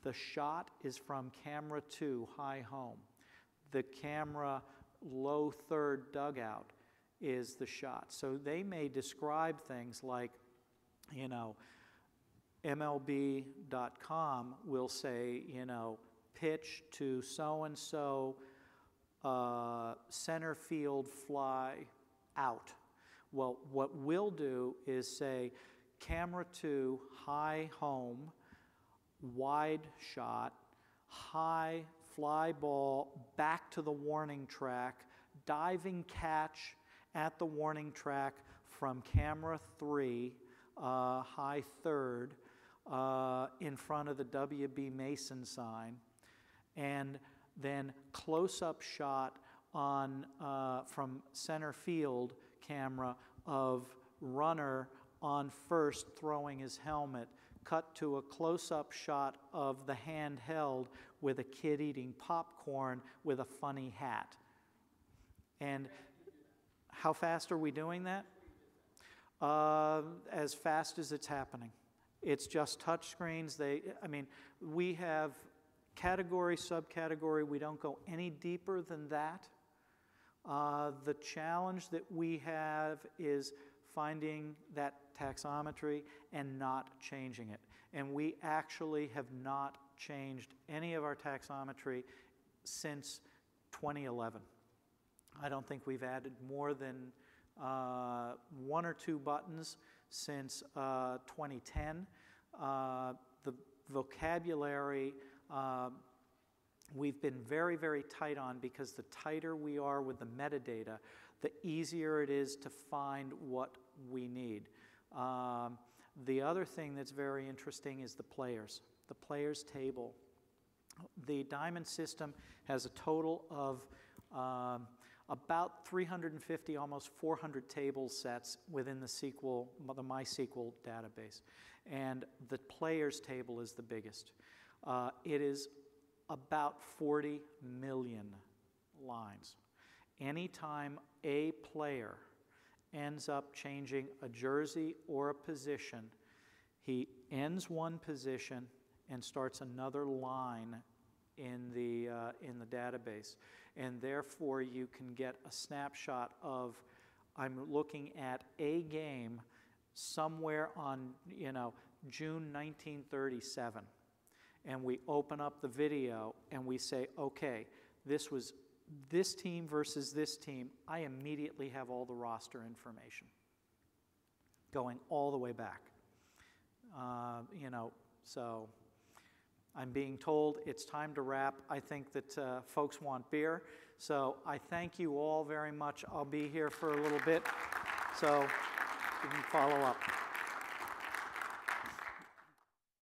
the shot is from camera 2, high home. The camera low third dugout is the shot. So they may describe things like, you know, MLB.com will say, you know, pitch to so-and-so, center field fly out. Well, what we'll do is say, camera 2, high home, wide shot, high fly ball back to the warning track, diving catch at the warning track from camera 3, high third, in front of the W.B. Mason sign, and then close-up shot on from center field camera of runner on first throwing his helmet, cut to a close-up shot of the handheld with a kid eating popcorn with a funny hat. And how fast are we doing that? As fast as it's happening. It's just touch screens. I mean, we have category, subcategory. We don't go any deeper than that. The challenge that we have is finding that taxonomy and not changing it. And we actually have not changed any of our taxonomy since 2011. I don't think we've added more than 1 or 2 buttons since 2010. The vocabulary we've been very, very tight on, because the tighter we are with the metadata, the easier it is to find what we need. The other thing that's very interesting is the players table. The Diamond system has a total of about 350, almost 400 table sets within the MySQL database. And the players table is the biggest. It is about 40 million lines. Anytime a player ends up changing a jersey or a position, he ends one position and starts another line in the database. And therefore, you can get a snapshot of, I'm looking at a game somewhere on, you know, June 1937. And we open up the video and we say, okay, this was this team versus this team. I immediately have all the roster information going all the way back. You know, so I'm being told it's time to wrap. I think that folks want beer. So I thank you all very much. I'll be here for a little bit, so you can follow up.